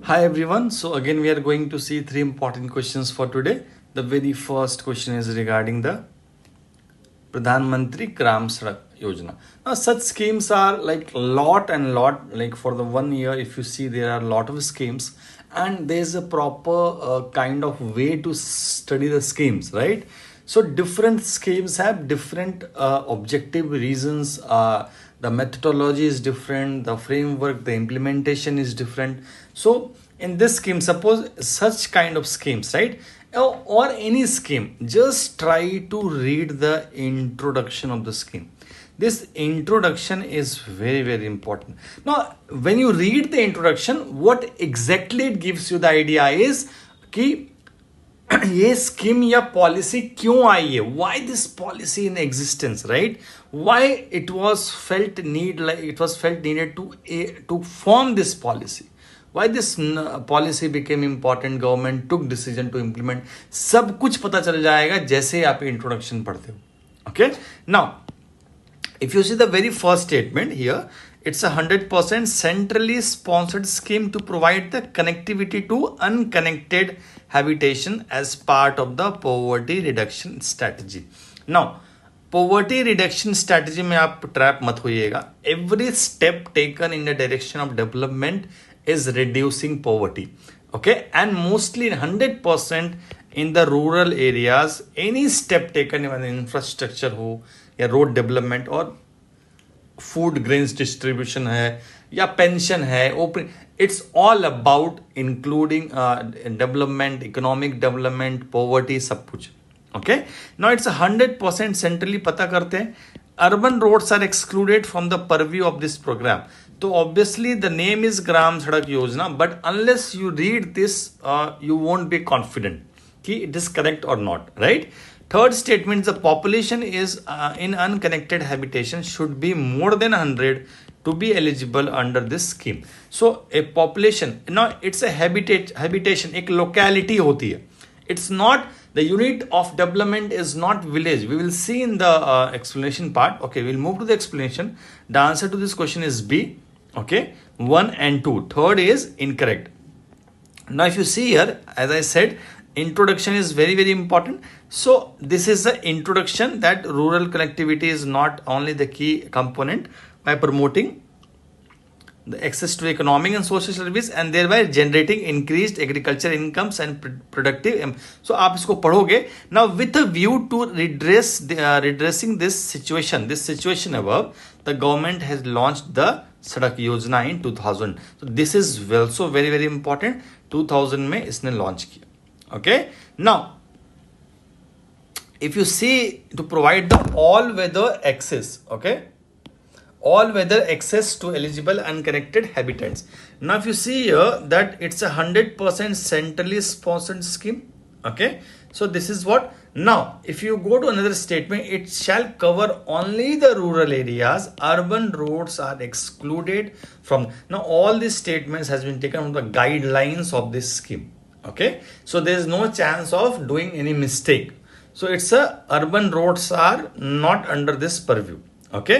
Hi everyone. So again we are going to see three important questions for today. The very first question is regarding the Pradhan Mantri Gram Sadak Yojana. Now such schemes are like lot and lot, like for the 1 year if you see there are a lot of schemes and there is a proper kind of way to study the schemes, right? So different schemes have different objective reasons. The methodology is different, the framework, the implementation is different. So in this scheme, suppose such kind of schemes, right? Or any scheme, just try to read the introduction of the scheme. This introduction is very very important. Now when you read the introduction, what exactly it gives you the idea is कि ये scheme या policy क्यों आई है, why this policy in existence, right? Why it was felt needed to form this policy, why this policy became important, government took decision to implement, सब कुछ पता चल जाएगा जैसे आप इंट्रोडक्शन पढ़ते हो. Okay, now if you see the very first statement here, it's a 100% centrally sponsored scheme to provide the connectivity to unconnected habitation as part of the poverty reduction strategy. Now poverty reduction strategy में आप trap मत होइएगा. Every step taken in the direction of development is reducing poverty, okay, and mostly 100% in the rural areas. Any step taken in infrastructure हो या road development और food grains distribution है या pension है, open, it's all about including development, economic development, poverty, सब कुछ. Okay, now it's 100% centrally. पता करते हैं urban roads are excluded from the purview of this programme. तो obviously the name is Gram Sadak Yojana, but unless you read this you won't be confident कि it is correct और not, right? Third statement, the population is in unconnected habitation should be more than 100 to be eligible under this scheme. So a population, now it's a habitation, एक locality होती है. It's not, the unit of development is not village. We will see in the explanation part. Okay, we'll move to the explanation. The answer to this question is B. Okay, 1 and 2. Third is incorrect. Now if you see here, as I said, introduction is very very important. So this is the introduction that rural connectivity is not only the key component by promoting the access to economic and social service and thereby generating increased agriculture incomes and productive. So आप इसको पढ़ोगे. Now with a view to redressing this situation above, the government has launched the सड़क योजना in 2000. So this is also very very important. 2000 में इसने launch किया. Okay, now if you see, to provide the all weather access, okay, all weather access to eligible unconnected habitats. Now if you see here that it's a 100% centrally sponsored scheme. Okay, so this is what. Now if you go to another statement, it shall cover only the rural areas, urban roads are excluded from. Now all these statements has been taken from the guidelines of this scheme. Okay, so there is no chance of doing any mistake. So it's a urban roads are not under this purview. Okay,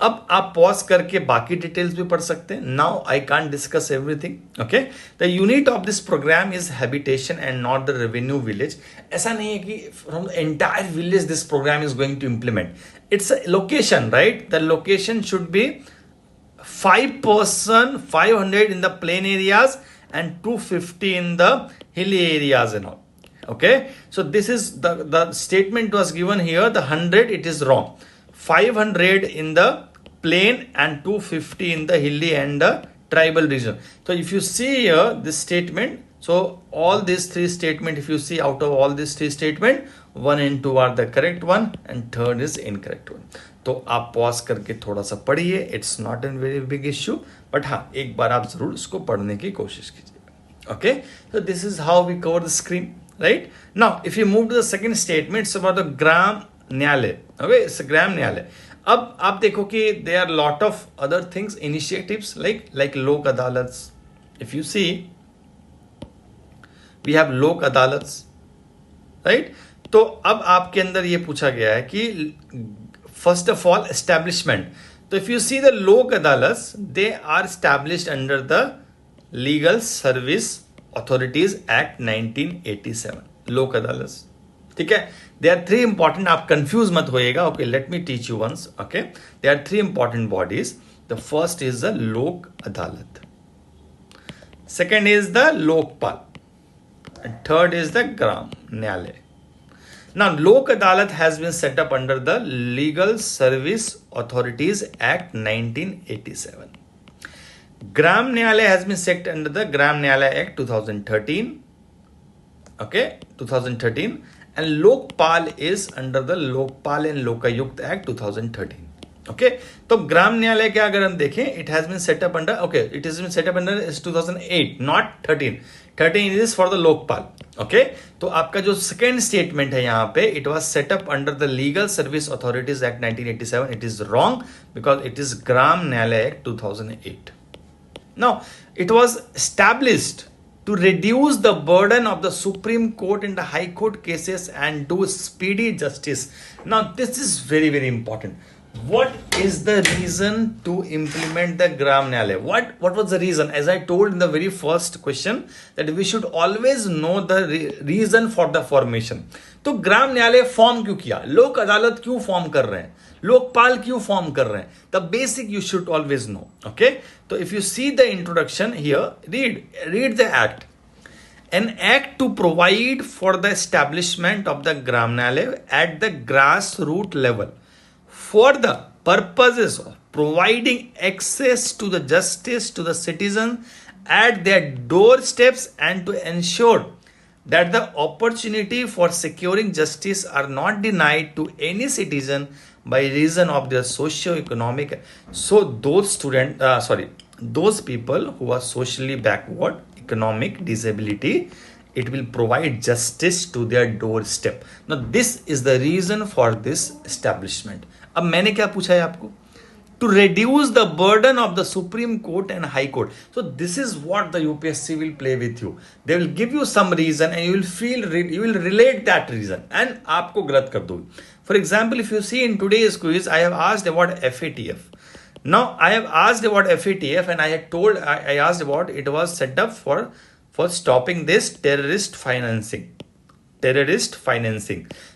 अब आप pause करके बाकी details भी पढ़ सकते हैं. Now I can't discuss everything. Okay, the unit of this programme is habitation and not the revenue village. ऐसा नहीं है कि from the entire village this programme is going to implement. It's a location, right? The location should be 500 in the plain areas and 250 in the hilly areas and all. Okay, so this is the statement was given here. The 100, it is wrong. 500 in the plain and 250 in the hilly and the tribal region. So if you see here this statement, so all these three statement, if you see out of all these three statement, 1 and 2 are the correct one and third is incorrect one. तो आप pause करके थोड़ा सा पढ़िए. It's not an very big issue, but हाँ एक बार आप जरूर इसको पढ़ने की कोशिश कीजिएगा. Okay, so this is how we cover the scheme, right? Now if you move to the second statement, it's about the gram न्यायालय. Okay, it's a gram न्यायालय. अब आप देखो कि there are lot of other things, initiatives like लोक अदालत. If you see, we have लोक अदालत, right? तो अब आपके अंदर ये पूछा गया है कि first of all establishment. So if you see the lok adalats, they are established under the legal service authorities act 1987, Lok Adalat. ठीक है, दे आर थ्री इंपॉर्टेंट, आप कंफ्यूज मत होइएगा. Okay, let me teach you once. Okay, they are three important bodies. The first is the Lok Adalat, second is the lokpal, and third is the gram nyayalaya. Now lok adalat has been set up under the Legal Service Authorities Act 1987. Gram nyayalaya has been set under the Gram Nyayalaya Act 2013. Okay, 2013. And lokpal is under the Lokpal and Lokayukt Act 2013. Okay, तो ग्राम न्यायालय क्या अगर हम देखें, it has been set up under, okay, it has been set up under 2008, not 13. 13 is for the Lokpal. Okay, तो आपका जो second statement है यहाँ पे, it was set up under the legal service authorities act 1987. It is wrong because it is Gram Nyayalaya act 2008. Now it was established to reduce the burden of the Supreme Court and the High Court cases and do speedy justice. Now this is very, very important. What is the reason to implement the Gram Nyayalaya? What was the reason? As I told in the very first question that we should always know the reason for the formation. तो ग्राम न्यायालय form क्यों किया, लोक अदालत क्यों form कर रहे हैं, लोकपाल क्यों फॉर्म कर रहे हैं, the basic you should always know. Okay, तो if you see the introduction here, read the act. An act to provide for the establishment of the Gram Nyayalaya at the grassroots level for the purposes of providing access to the justice to the citizens at their doorsteps and to ensure that the opportunity for securing justice are not denied to any citizen by reason of their socio-economic. So those people who are socially backward, economic disability, it will provide justice to their doorstep. Now this is the reason for this establishment. अब मैंने क्या पूछा है आपको, to reduce the burden of the Supreme Court and High Court. So this is what the UPSC will play with you. They will give you some reason and you will relate that reason and आपको गलत कर दोगे. For example, if you see in today's quiz, I have asked about FATF. Now I have asked about FATF and I asked about it was set up for stopping this terrorist financing.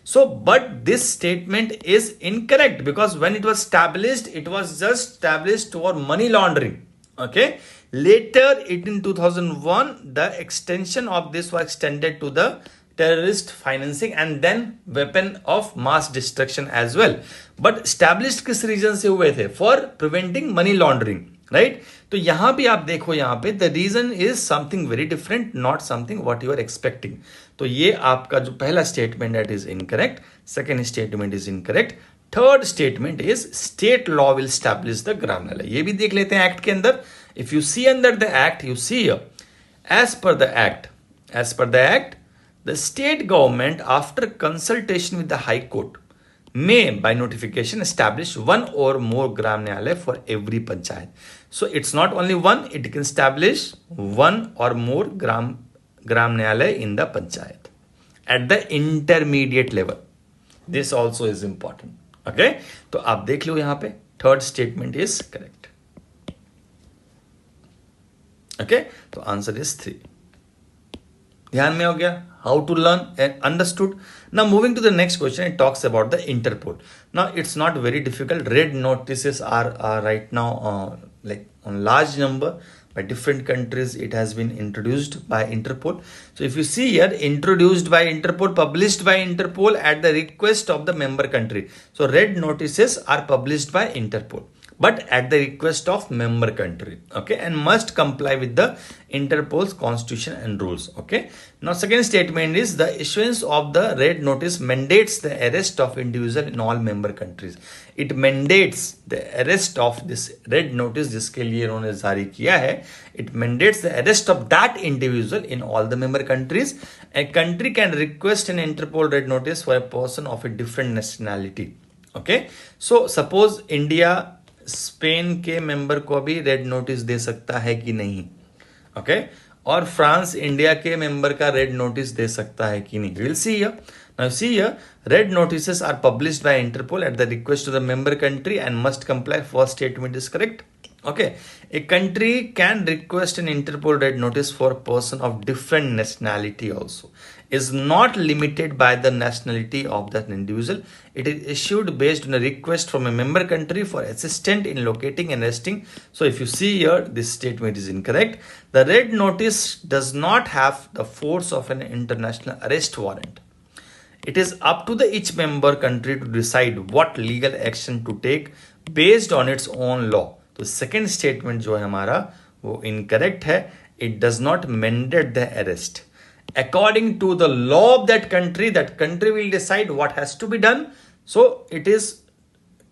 So but this statement is incorrect because when it was established, it was just established for money laundering. Okay, later in 2001 the extension of this was extended to the terrorist financing and then weapon of mass destruction as well. But established किस reason से हुए थे, for preventing money laundering, right? तो यहां भी आप देखो, यहां पे the reason is something very different, not something what you are expecting. तो ये आपका जो पहला statement that is incorrect, second statement is incorrect, third statement is state law will establish the Gram Nyayalaya. ये भी देख लेते हैं एक्ट के अंदर. If you see under the act, you see here, as per the act, the state government, after consultation with the High Court, may by notification establish one or more Gram Nyayalaya for every panchayat. So it's not only one, it can establish one or more Gram Nyayalaya in the panchayat at the intermediate level. This also is important. Okay, तो आप देख लो यहाँ पे third statement is correct. Okay, तो answer is 3. ध्यान में हो गया, how to learn and understood. Now moving to the next question, it talks about the Interpol. Now it's not very difficult. Red notices are right now like on large number by different countries. It has been introduced by Interpol. So if you see here, introduced by Interpol, published by Interpol at the request of the member country. So red notices are published by Interpol, but at the request of member country, okay, and must comply with the Interpol's constitution and rules. Okay, now second statement is the issuance of the red notice mandates the arrest of individual in all member countries. It mandates the arrest of this red notice जिसके लिए इन्होंने जारी किया है. It mandates the arrest of that individual in all the member countries. A country can request an Interpol red notice for a person of a different nationality. Okay, so suppose India Spain के member को भी red notice दे सकता है कि नहीं, okay, और France India के मेंबर का रेड नोटिस दे सकता है कि नहीं. Will see here. Now see here, red notices are published by Interpol at the request of the member country and must comply. First statement is correct. Okay, a country can request an Interpol red notice for a person of different nationality also. Is not limited by the nationality of that individual. It is issued based on a request from a member country for assistance in locating and arresting. So if you see here, this statement is incorrect. The red notice does not have the force of an international arrest warrant. It is up to the each member country to decide what legal action to take based on its own law. तो second statement जो है हमारा वो incorrect है. It does not mandate the arrest according to the law of that country will decide what has to be done. So it is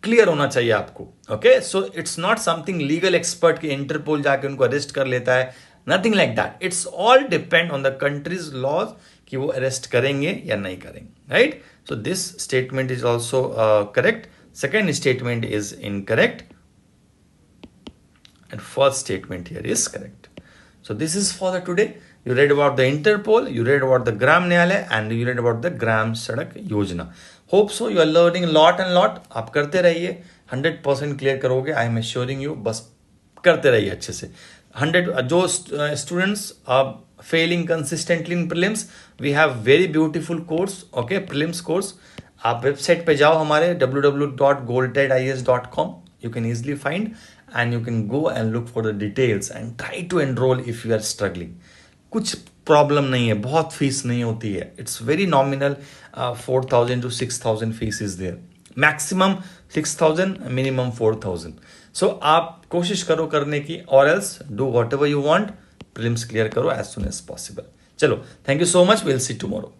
clear होना चाहिए आपको. Okay, so it's not something legal expert की Interpol जाके उनको arrest कर लेता है. Nothing like that. It's all depend on the countries laws कि वो अरेस्ट करेंगे या नहीं करेंगे. Right. So this statement is also correct. Second statement is incorrect and first statement here is correct. So this is for the today. You read about the Interpol, you read about the Gram Nyayalaya, and you read about the Gram Sadak Yojana. Hope so you are learning a lot and lot. आप करते रहिए, 100% clear करोगे. I am assuring you. बस करते रहिए अच्छे से. 100 जो students are failing consistently in prelims, we have very beautiful course. Okay, prelims course. आप वेबसाइट पे जाओ हमारे www.goldtedis.com. You can easily find and you can go and look for the details and try to enroll if you are struggling. कुछ problem नहीं है, बहुत fees नहीं होती है. It's very nominal. 4,000 to 6,000 fees is there. Maximum 6,000, minimum 4,000. So आप कोशिश करो करने की, और else do whatever you want. Prelims clear करो एज सुन एज पॉसिबल. चलो, thank you so much. Will see tomorrow.